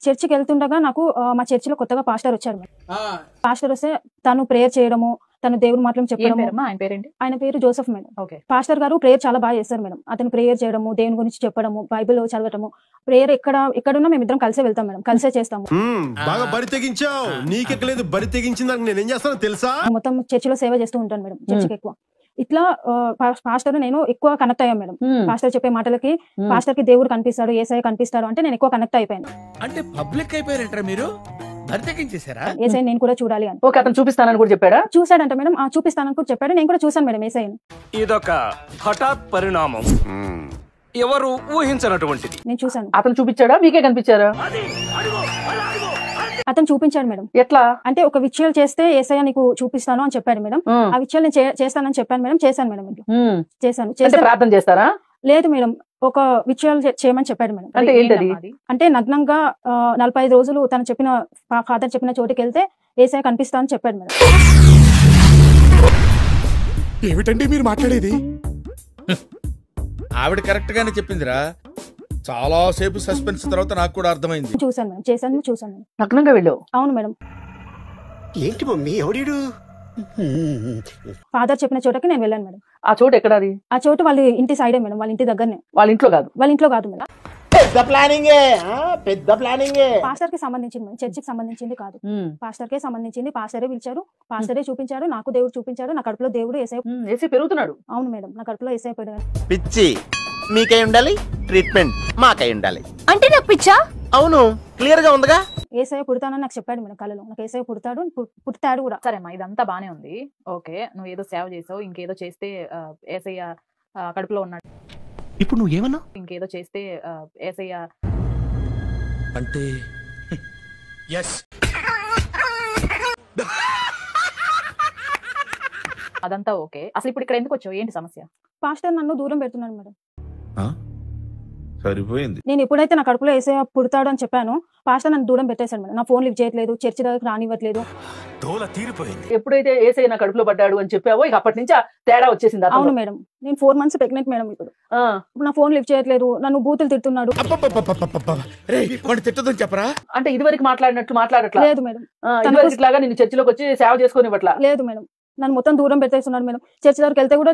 చర్చికి వెళ్తుండగా నాకు మా చర్చిలో కొత్తగా పాస్టర్ వచ్చారు. పాస్టర్ వస్తే తను ప్రేయర్ చేయడము, తను దేవుడు మాటలు చెప్పడం. ఆయన పేరు జోసెఫ్ మేడం. పాస్టర్ గారు ప్రేయర్ చాలా బాగా చేస్తారు మేడం. అతను ప్రేయర్ చేయడము, దేవుని గురించి చెప్పడము, బైబిల్ చదవటము, ప్రేయర్ ఎక్కడున్నా మేమిద్దరం కలిసే వెళ్తాం మేడం, కలిసే చేస్తాము. మొత్తం చర్చిలో సేవ చేస్తూ ఉంటాను మేడం. చర్చికి ఎక్కువ ఇట్లా పాస్టర్ నేను ఎక్కువ కనెక్ట్ అయ్యాను మేడం. పాస్టర్ చెప్పే మాటలకి, పాస్టర్ కి దేవుడు కనిపిస్తాడు, యేసయ్య కనిపిస్తాడు అంటే నేను ఎక్కువ కనెక్ట్ అయిపోయాను. అంటే పబ్లిక్ అయిపోయారంటారా మీరు? యేసయ్య నేను కూడా చూడాలి అని. ఓకే, అతను చూపిస్తానని కూడా చెప్పాడా? చూసాడంట మేడం. చూపిస్తానని కూడా చెప్పాడు. నేను కూడా చూసాను మేడం యేసయ్యని. ఇదొక హఠాత్ పరిణామం, ఎవరు ఊహించినటువంటిది. నేను చూసాను. అతను చూపించాడా, మీకే కనిపించారా? అతను చూపించాడు మేడం. ఎట్లా అంటే ఒక విషయాలు చేస్తే యేసయ్య నీకు చూపిస్తాను అని చెప్పాడు మేడం. ఆ విషయాలు నేను చేస్తానని చెప్పాను మేడం. చేశాను మేడం. చేశాను. ప్రార్థన చేస్తారా? లేదు మేడం, ఒక విషయాలు చేయమని చెప్పాడు మేడం. అంటే ఏంటది? అంటే నగ్నంగా 45 రోజులు తను చెప్పిన ఫాదర్ చెప్పిన చోటుకి వెళ్తే యేసయ్య కనిపిస్తా అని చెప్పాడు మేడం. ఏమిటండి మీరు మాట్లాడేది? ఆవిడ కరెక్ట్ గానే చెప్పిందిరా. చాలా సేపు సస్పెన్స్ తర్వాత నాకు కూడా అర్థమైంది. చూసాను మేడం. చూసాను. నగ్నంగా వెళ్ళావు? అవును మేడం. ఏంటి మమ్మీ ఎవడీడు? ఫాదర్ చెప్పిన చోటకి నేను వెళ్ళాను మేడం. ఆ చోటు ఎక్కడది? ఆ చోటు వాళ్ళ ఇంటి సైడే మేడం, వాళ్ళ ఇంటి దగ్గరనే. వాళ్ళ ఇంట్లో కాదు మేడం. పెద్ద ప్లానింగే. పాస్టర్ కి సంబంధించింది మేడం, చర్చికి సంబంధించింది కాదు. పాస్టర్ కే సంబంధించింది. పాస్టరే పిలిచారు, పాస్టరే చూపించాడు, నాకు దేవుడు చూపించాడు. నా కడుపులో దేవుడు యేసయ్య పెరుగుతున్నాడు. అవును మేడం, నా కడుపులో యేసయ్య పెరిగాడు. పిచ్చి మీకై ఉండాలి, ట్రీట్మెంట్ మాకై ఉండాలి. అంటే నాకు పిచ్చా? అవును, క్లియర్ గా ఉందిగా. యేసయ్య పుడతానని నాకు చెప్పాడు మేడం కలలో. నాకు యేసయ్య పుడతాడు కూడా. సరే అమ్మా, ఇదంతా బానే ఉంది. ఓకే, నువ్వు ఏదో సేవ చేసావు, ఇంకేదో చేస్తే యేసయ్య కడుపులో ఉన్నాడు. ఇప్పుడు నువ్వు ఏమన్నా? ఇంకేదో చేస్తే యేసయ్య అంటే అదంతా ఓకే. అసలు ఇప్పుడు ఇక్కడ ఎందుకు వచ్చావు? ఏంటి సమస్య? పాస్టర్ నన్ను దూరం పెడుతున్నాడు మేడం. సరిపోయింది. నేను ఎప్పుడైతే నా కడుపులో యేసయ్య పుడతాడు అని చెప్పాను, పాస్టర్ నన్ను దూరం పెట్టేశాడు మేడం. నా ఫోన్ లిఫ్ట్ చేయట్లేదు, చర్చి దగ్గరకు రానివ్వట్లేదు. ఎప్పుడైతే యేసయ్య నా కడుపులో పడ్డాడు అని చెప్పావో ఇక అప్పటి నుంచి తేడా వచ్చేసింది. అవును మేడం, నేను 4 months ప్రెగ్నెంట్ మేడం. ఇప్పుడు నా ఫోన్ లిఫ్ట్ చేయట్లేదు, నన్ను బూతులు తిడుతున్నాడు. తిట్టదని చెప్పరా? అంటే ఇదివరకు మాట్లాడినట్లు మాట్లాడట్లేదు? లేదు మేడం. ఇట్లాగా నేను చర్చిలోకి వచ్చి సేవ చేసుకునేవట్లా? లేదు మేడం, నన్ను మొత్తం దూరం పెట్టేస్తున్నాడు మేడం. చర్చి దగ్గరికి వెళ్తే కూడా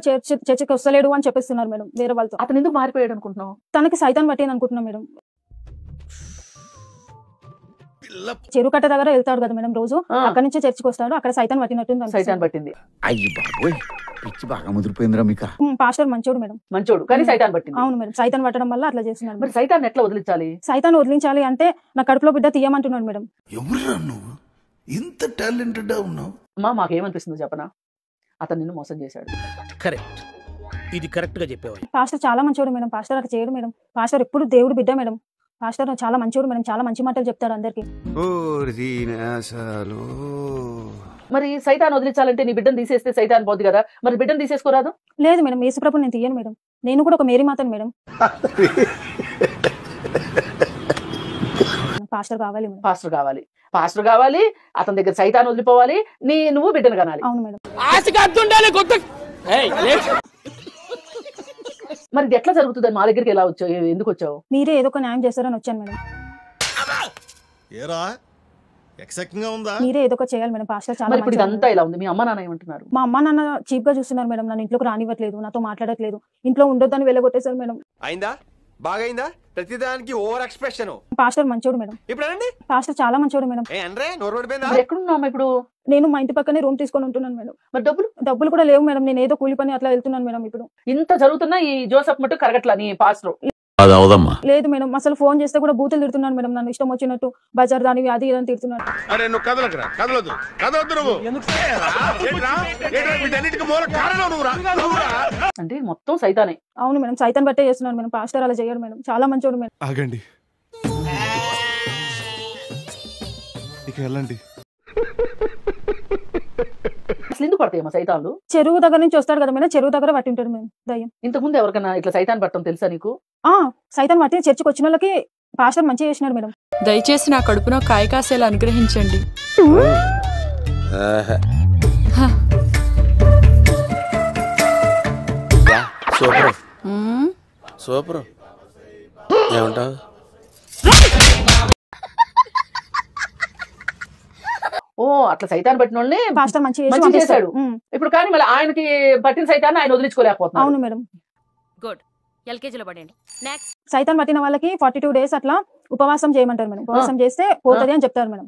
చర్చికి వస్తలేడు అని చెప్పేస్తున్నారు మేడం వేరే వాళ్ళతో. అతను ఎందుకు మారిపోయాడు అనుకుంటున్నావు? తనకి సైతాన్ పట్టింది అనుకుంటున్నా మేడం. చెరువు కట్ట దగ్గర వెళ్తాడు కదా మేడం రోజు, అక్కడి నుంచి చర్చికి వస్తాడు. అక్కడ సైతాన్ పట్టినట్టు. సైతాన్ పట్టింది. అయ్యి బాబోయ్, పిచ్చి బాగా ముదిరిపోయిందిరా మీకు. పాస్టర్ మంచోడు మేడం, మంచోడు, కానీ సైతాన్ పట్టింది. అవును మేడం, సైతాన్ పట్టడం వల్ల అట్లా చేస్తున్నాడు. మరి సైతాన్ ఎట్లా వదిలించాలి? సైతాన్ వదిలించాలి అంటే నా కడుపులో బిడ్డ తీయమంటున్నాడు మేడం. ఎవరురా నువ్వు? ఇంత టాలెంటెడ్ ఉన్నావు. అమ్మా, మాకేమనిపిస్తుందో చెప్పనా? అతను నిన్ను మోసం చేశాడు. కరెక్ట్, ఇది కరెక్ట్ గా చెప్పావు. పాస్టర్ చాలా మంచోడు మేడం. పాస్టర్ అట్లా చేయడు మేడం. పాస్టర్ ఎప్పుడు దేవుడు బిడ్డ మేడం. పాస్టర్ చాలా మంచోడు మేడం, చాలా మంచి మాటలు చెప్తాడు అందరికి. మరి సైతాన్ వదిలించాలంటే నీ బిడ్డను తీసేస్తే సైతాన్ పోద్ది కదా, మరి బిడ్డను తీసేసుకోరాదు? లేదు మేడం, యేసుప్రభుని నేను తీయను మేడం. నేను కూడా ఒక మేరీ మాతను మేడం. పాస్టర్ కావాలి మేడం. పాస్టర్ కావాలి, అతని దగ్గర సైతాన్ వదిలిపోవాలి, నువ్వు బిడ్డను కనాలి. అవును మేడం. మరి ఇది ఎట్లా జరుగుతుంది? మా దగ్గరికి ఎలా వచ్చావు? ఎందుకు వచ్చావు? మీరే ఏదో ఒక న్యాయం చేస్తారని వచ్చాను మేడం. మీరే ఏదో ఒక చేయాలి మేడం. పాస్టర్ చాలా. ఇప్పుడు ఇదంతా ఇలా ఉంది. మీ అమ్మ నాన్న ఏమంటున్నారు? మా అమ్మ నాన్న చీప్ గా చూస్తున్నారు మేడం. నన్ను ఇంట్లోకి రానివ్వట్లేదు, నాతో మాట్లాడట్లేదు, ఇంట్లో ఉండొద్దని వెళ్ళగొట్టేశారు మేడం. అయిందా? బాగైందా? ప్రతిదానికి ఓవర్ ఎక్స్ప్రెషన్. పాస్టర్ మంచోడు మేడం. ఇప్పుడు పాస్టర్ చాలా మంచోడు మేడం. ఎక్కడున్నావు ఇప్పుడు? నేను మా ఇంటి పక్కనే రూమ్ తీసుకొని ఉంటున్నాను మేడం. మరి డబ్బులు కూడా లేవు మేడం. నేను ఏదో కూలి పని అట్లా వెళ్తున్నాను మేడం. ఇప్పుడు ఇంత జరుగుతున్నా ఈ జోసెఫ్ మట్టు కరగట్లా నీ పాస్టర్? లేదు మేడం, అసలు ఫోన్ చేస్తే కూడా బూతులు తిడుతున్నాను మేడం. నన్ను ఇష్టం వచ్చినట్టు బజార్ దానివి అది ఇదని తిడుతున్నాడు. అంటే మొత్తం సైతానే. అవును మేడం, సైతాన్ బట్టే చేస్తున్నాను మేడం. పాస్టర్ అలా చేయడు మేడం, చాలా మంచోడు మేడం. ఆగండి, ఇక వెళ్ళండి. అసలు ఎందుకు పడతాయమ్మా సైతాన్లు? చెరువు దగ్గర నుంచి వస్తాడు కదా మేడం, చెరువు దగ్గర పట్టి ఉంటాడు మేడం దయ్యం. ఇంతకుముందు ఎవరికైనా ఇట్లా సైతాన్ పట్టడం తెలుసా నీకు? సైతాన్ పట్టి చర్చికి వచ్చిన వాళ్ళకి పాస్టర్ మంచిగా చేసినాడు మేడం. దయచేసి నా కడుపున కాయ కాసేలా అనుగ్రహించండి. సూపర్. ఏమంటావు? ఓ అట్లా సైతాన్ని పట్టిన వాళ్ళని పాస్టర్ మంచి మంచి చేశాడు. ఇప్పుడు కానీ మళ్ళీ ఆయనకి పట్టిన సైతాన్ని ఆయన వదిలించుకోలేకపోతున్నాడు. అవును మేడం. గుడ్, ఎల్కేజీలో పడండి. నెక్స్ట్, సైతాన్ పట్టిన వాళ్ళకి 42 days అట్లా ఉపవాసం చేయమంటారు మేడం. ఉపవాసం చేస్తే పోతది అని చెప్తారు మేడం.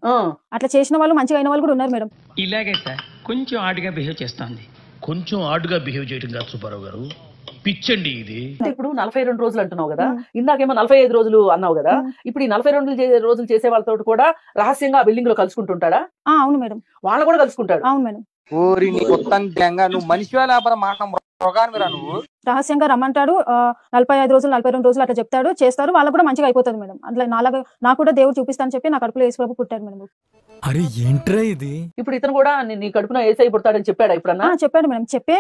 అట్లా చేసిన వాళ్ళు మంచిగా అయిన వాళ్ళు కూడా ఉన్నారు మేడం. ఇలాగే సార్ కొంచెం ఆడుగా బిహేవ్ చేస్తుంది. కొంచెం ఆడుగా బిహేవ్ చేయడం కాదు సుబ్బారావు గారు, పిచ్చండి ఇది. ఇప్పుడు 42 రోజులు అంటున్నావు కదా, ఇందాకేమో 45 రోజులు అన్నావు కదా, ఇప్పుడు ఈ 42 రోజులు చేసే వాళ్ళతో కూడా రహస్యంగా ఆ బిల్డింగ్ లో కలుసుకుంటుంటాడా? అవును మేడం. వాళ్ళు కూడా కలుసుకుంటాడు? అవును మేడం. నువ్వు మనిషి నువ్వు రహస్యంగా రమ్మంటాడు. 45 రోజులు 42 రోజులు అట్లా చెప్తాడు, చేస్తారు. వాళ్ళకు కూడా మంచిగా అయిపోతుంది మేడం. అట్లా నాకు కూడా దేవుడు చూపిస్తాను చెప్పి నా కడుపులో యేసు ప్రభు పుట్టాడు మేడం. అరే ఏంట్రా ఇది? ఇప్పుడు ఇతను కూడా నీ కడుపున యేసయ్య పుడతాడని చెప్పాడు ఇప్పుడన్నా? చెప్పాడు మేడం. చెప్పే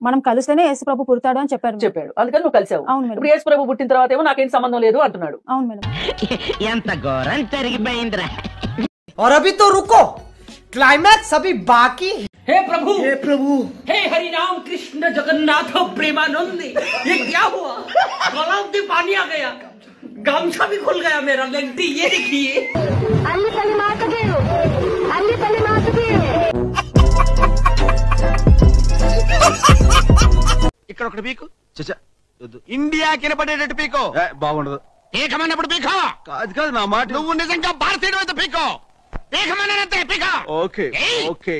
మనం కలిస్తేనే యేసు ప్రభు పుడతాడు అని చెప్పాడు. అందుకని నువ్వు కలిసావు. అవును మేడం. ఇప్పుడు యేసు ప్రభు పుట్టిన తర్వాత ఏమో నాకేం సంబంధం లేదు అంటున్నాడు. అవును మేడం. ఎంత ఘోరం జరిగిపోయిందిరా. और अभी तो रुको, क्लाइमैक्स अभी बाकी। हे प्रभु, हे प्रभु, हे हरि राम कृष्ण जगन्नाथ प्रेमानंद, ये क्या हुआ? गलाव में पानी आ गया, गामछा भी खुल गया मेरा। लेंटी ये देखिए, ఇక్కడ ఒకటి పీకు, ఇండియా కినపడేటట్టు పీకో. బాగుండదు. పీకమన్నప్పుడు పీకో. కాదు కాదు నా మాట. నువ్వు నిజంగా భారతీయుడు అయితే పీకో. పీకమన్నంతే పీకో. Okay okay